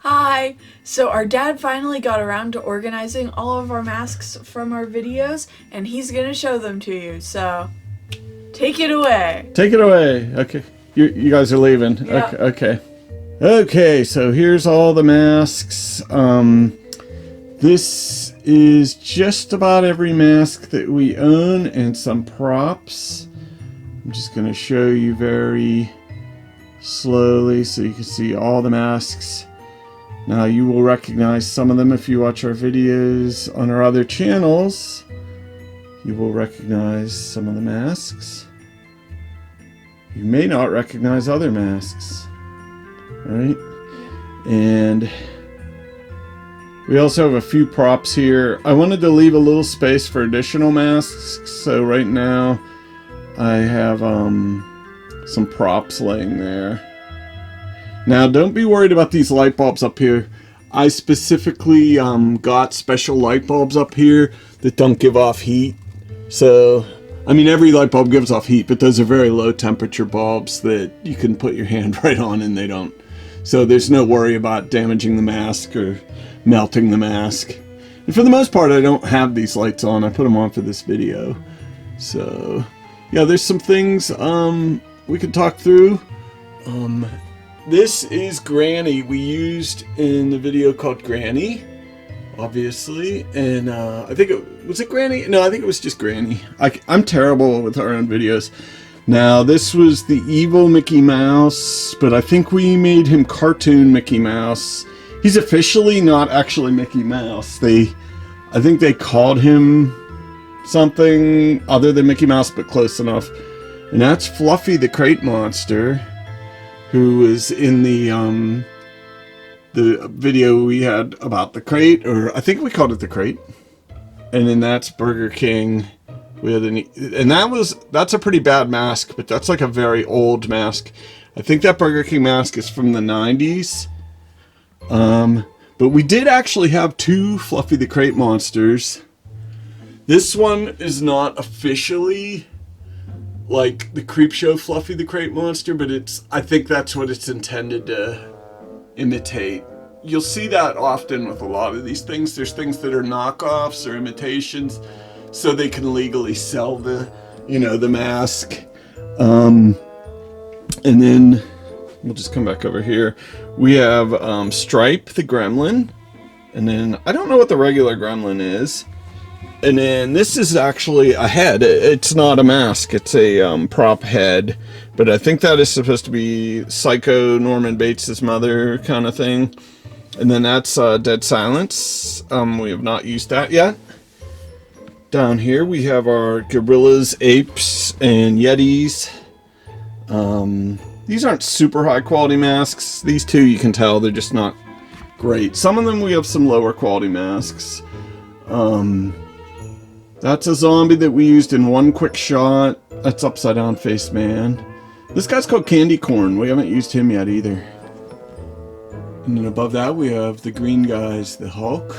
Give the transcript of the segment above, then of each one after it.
Hi! So our dad finally got around to organizing all of our masks from our videos, and he's gonna show them to you, so take it away! Take it away! Okay, you guys are leaving. Yeah. Okay, so here's all the masks. This is just about every mask that we own and some props. I'm just gonna show you very slowly so you can see all the masks. Now you will recognize some of them if you watch our videos on our other channels. You will recognize some of the masks. You may not recognize other masks, right? And we also have a few props here. I wanted to leave a little space for additional masks, so right now I have some props laying there. Now, don't be worried about these light bulbs up here. I specifically got special light bulbs up here that don't give off heat. So, I mean, every light bulb gives off heat, but those are very low temperature bulbs that you can put your hand right on and they don't. So there's no worry about damaging the mask or melting the mask. And for the most part, I don't have these lights on. I put them on for this video. So, yeah, there's some things we can talk through. This is Granny we used in the video called Granny, obviously, and I think was it Granny? No, I think it was just Granny. I'm terrible with our own videos. Now, this was the evil Mickey Mouse, but I think we made him cartoon Mickey Mouse. He's officially not actually Mickey Mouse. I think they called him something other than Mickey Mouse, but close enough. And that's Fluffy the Crate Monster, who was in the video we had about the crate, or I think we called it the crate. And then that's Burger King. We had and that's a pretty bad mask, but that's like a very old mask. I think that Burger King mask is from the 90s. But we did actually have two Fluffy the Crate Monsters. This one is not officially like the Creepshow Fluffy the Crate Monster, but I think that's what it's intended to imitate. You'll see that often with a lot of these things. There's things that are knockoffs or imitations, so they can legally sell the mask. And then we'll just come back over here. We have Stripe the Gremlin, and then I don't know what the regular Gremlin is. And then this is actually a head. It's not a mask. It's a prop head. But I think that is supposed to be Psycho Norman Bates' mother kind of thing. And then that's Dead Silence. We have not used that yet. Down here we have our gorillas, apes, and yetis. These aren't super high quality masks. These two, you can tell, they're just not great. Some of them we have some lower quality masks. That's a zombie that we used in one quick shot. That's Upside Down Face Man. This guy's called Candy Corn. We haven't used him yet either. And then above that we have the green guys, the Hulk.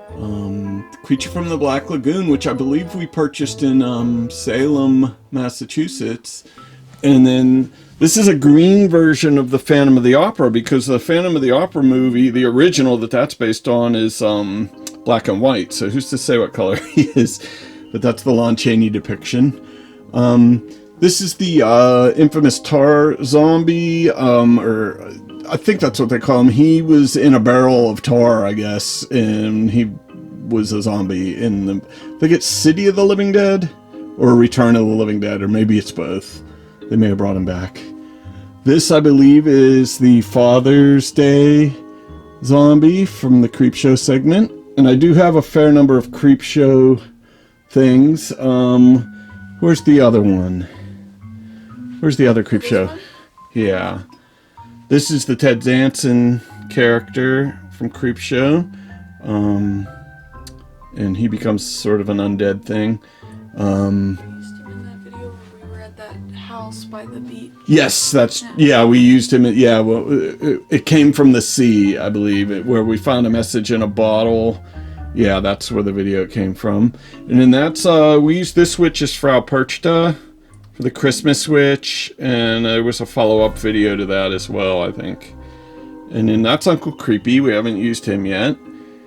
The Creature from the Black Lagoon, which I believe we purchased in Salem, Massachusetts. And then this is a green version of the Phantom of the Opera, because the Phantom of the Opera movie, the original that's based on, is black and white, so who's to say what color he is? But that's the Lon Chaney depiction. This is the infamous tar zombie, or I think that's what they call him. He was in a barrel of tar, I guess, and he was a zombie in the, I think it's City of the Living Dead, or Return of the Living Dead, or maybe it's both. They may have brought him back. This, I believe, is the Father's Day zombie from the Creepshow segment. And I do have a fair number of Creepshow things. Where's the other one? Where's the other Creepshow? Yeah. This is the Ted Danson character from Creepshow. And he becomes sort of an undead thing. By the beach. Yes, we used him. Well, it came from the sea, I believe, where we found a message in a bottle. Yeah, that's where the video came from. And then that's we used this witch as Frau Perchta for the Christmas witch, and there was a follow-up video to that as well, I think. And then that's Uncle Creepy. We haven't used him yet.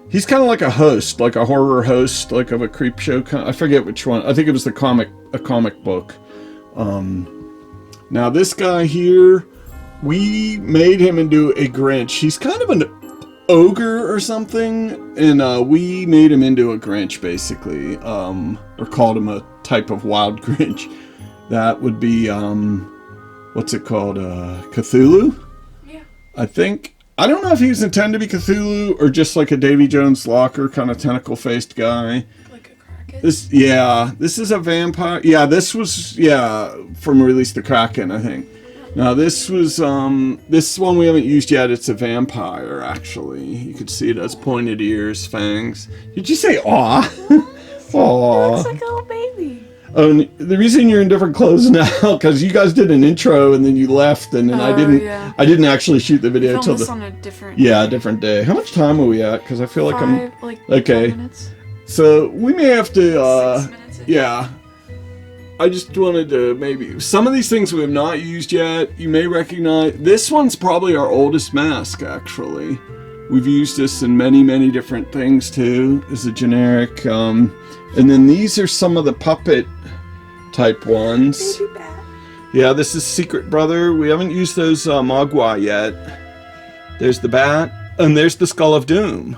He's kind of like a host, like a horror host, like of a Creepshow. I forget which one. I think it was a comic book. Now this guy here, we made him into a Grinch. He's kind of an ogre or something, and we made him into a Grinch, basically, or called him a type of wild Grinch. That would be, what's it called, Cthulhu? Yeah. I think. I don't know if he was intended to be Cthulhu or just like a Davy Jones Locker kind of tentacle-faced guy. Like a Kraken? This is a vampire. Yeah, this was, from Release the Kraken, I think. Now this was, this one we haven't used yet. It's a vampire, actually. You can see it has pointed ears, fangs. Did you say aw? Aw. It looks like a little baby. Oh, the reason you're in different clothes now, because you guys did an intro and then you left, and then I didn't actually shoot the video till the on a different different day. How much time are we at? Because I feel like I'm okay. 10 minutes. So we may have to 6 minutes. yeah. I just wanted to maybe some of these things we have not used yet. You may recognize this one's probably our oldest mask. Actually, we've used this in many different things too as a generic. And then these are some of the puppet type ones. Baby bat. Yeah, this is Secret Brother. We haven't used those Mogwai yet. There's the bat, and there's the Skull of Doom.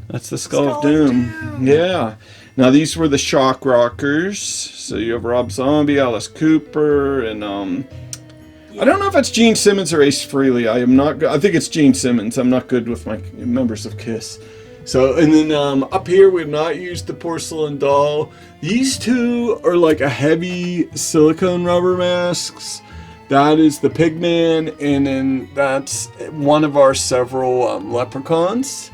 That's the Skull of Doom. Yeah. Now these were the Shock Rockers. So you have Rob Zombie, Alice Cooper, and I don't know if it's Gene Simmons or Ace Frehley. I think it's Gene Simmons. I'm not good with my members of Kiss. So, and then up here we've not used the porcelain doll. These two are like a heavy silicone rubber masks. That is the Pigman, and then that's one of our several leprechauns.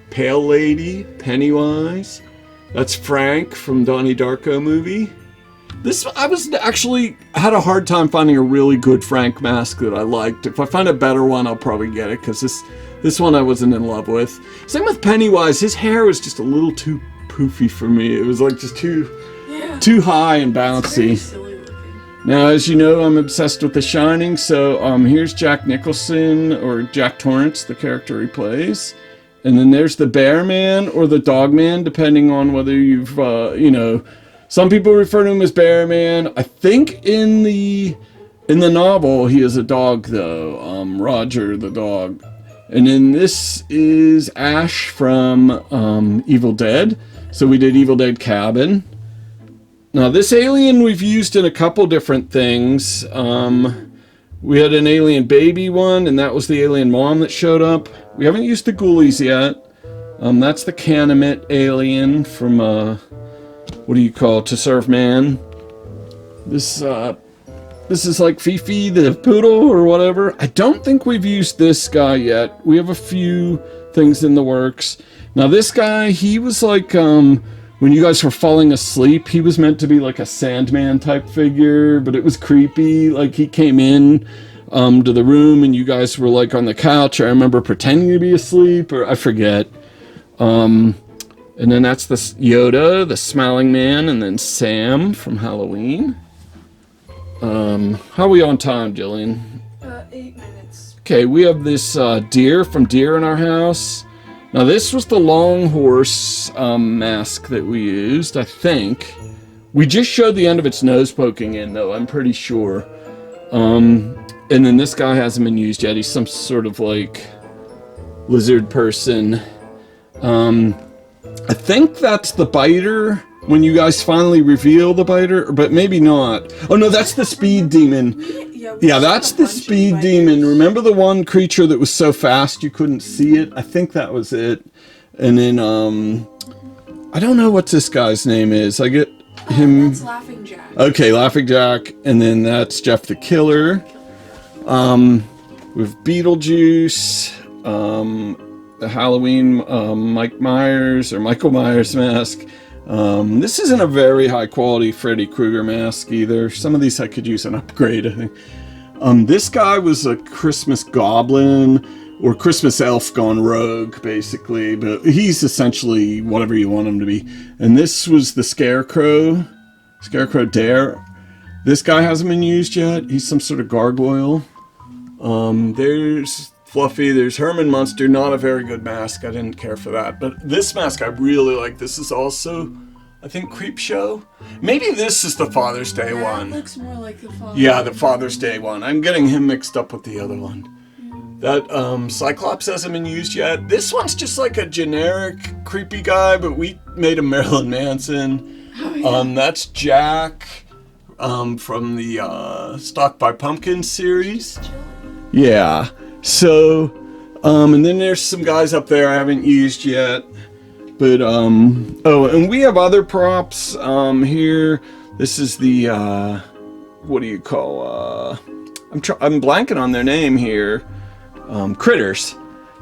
Pale Lady, Pennywise. That's Frank from Donnie Darko movie. I was actually had a hard time finding a really good Frank mask that I liked. If I find a better one, I'll probably get it, because this one I wasn't in love with. Same with Pennywise. His hair was just a little too poofy for me. It was like just too high and bouncy. It's very silly looking. Now, as you know, I'm obsessed with The Shining. So here's Jack Nicholson, or Jack Torrance, the character he plays. And then there's the Bear Man or the Dog Man, depending on whether you've, some people refer to him as Bear Man. I think in the novel he is a dog though, Roger the dog. And then this is Ash from Evil Dead. So we did Evil Dead Cabin. Now this alien we've used in a couple different things. We had an alien baby one, and that was the alien mom that showed up. We haven't used the ghoulies yet. That's the Canamit alien from, what do you call it, To Serve Man. This is like Fifi the poodle or whatever. I don't think we've used this guy yet. We have a few things in the works. Now this guy, he was like, when you guys were falling asleep, he was meant to be like a Sandman type figure, but it was creepy. Like he came in to the room and you guys were like on the couch. I remember pretending to be asleep, or I forget. And then that's the Yoda, the Smiling Man, and then Sam from Halloween. How are we on time, Jillian? 8 minutes. Okay, we have this deer from Deer in our house. Now this was the long horse mask that we used, I think. We just showed the end of its nose poking in, though, I'm pretty sure. And then this guy hasn't been used yet. He's some sort of like lizard person. I think that's the biter when you guys finally reveal the biter, but maybe not. Oh no, that's the speed demon. Yeah, that's the speed demon. Remember the one creature that was so fast you couldn't see it? I think that was it. And then, I don't know what this guy's name is. I get him. That's Laughing Jack. Okay, Laughing Jack. And then that's Jeff the Killer. With Beetlejuice. The Halloween Michael Myers mask. This isn't a very high quality Freddy Krueger mask either. Some of these I could use an upgrade, I think. This guy was a Christmas goblin or Christmas elf gone rogue, basically, but he's essentially whatever you want him to be. And this was the Scarecrow Dare. This guy hasn't been used yet. He's some sort of gargoyle. There's Fluffy. There's Herman Munster, not a very good mask. I didn't care for that. But this mask I really like. This is also, I think, Creepshow. Maybe this is the Father's Day one. That looks more like the Father's Yeah, the Father's Day one. I'm getting him mixed up with the other one. That Cyclops hasn't been used yet. This one's just like a generic creepy guy, but we made him Marilyn Manson. Oh, yeah. That's Jack from the Stalked by Pumpkins series. Yeah. So, and then there's some guys up there I haven't used yet. But, oh, and we have other props here. This is the, what do you call, I'm blanking on their name here. Critters.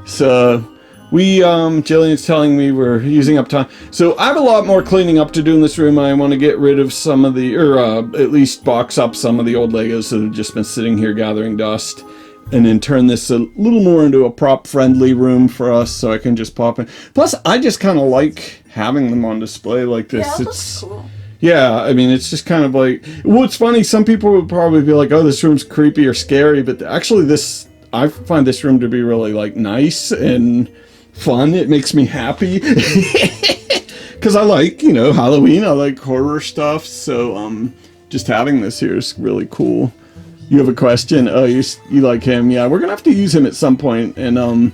So we Jillian's telling me we're using up time, so I have a lot more cleaning up to do in this room. I want to get rid of some of the, or at least box up some of the old Legos that have just been sitting here gathering dust, and then turn this a little more into a prop friendly room for us, so I can just pop in. Plus I just kind of like having them on display like this. Yeah, that it's looks cool. Yeah, I mean, it's just kind of like, well, it's funny, some people would probably be like, oh, this room's creepy or scary, but actually this, I find this room to be really, like, nice and fun. It makes me happy. Because I like, you know, Halloween. I like horror stuff. So, just having this here is really cool. You have a question? Oh, you like him? Yeah, we're going to have to use him at some point. And,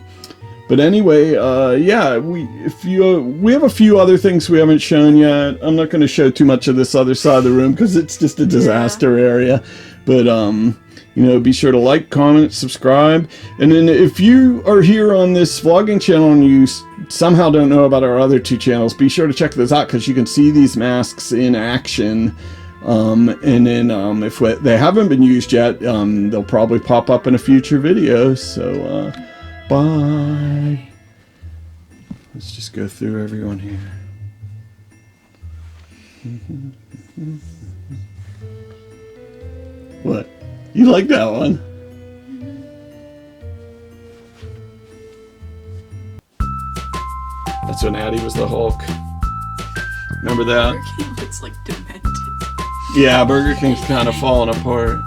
but anyway, yeah, we have a few other things we haven't shown yet. I'm not going to show too much of this other side of the room because it's just a disaster area. But, you know, be sure to like, comment, subscribe. And then if you are here on this vlogging channel and you somehow don't know about our other two channels, be sure to check those out because you can see these masks in action. And then if they haven't been used yet, they'll probably pop up in a future video. So, bye. Let's just go through everyone here. What? You like that one? That's when Addie was the Hulk. Remember that? Burger King looks like demented. Yeah, Burger King's kind of falling apart.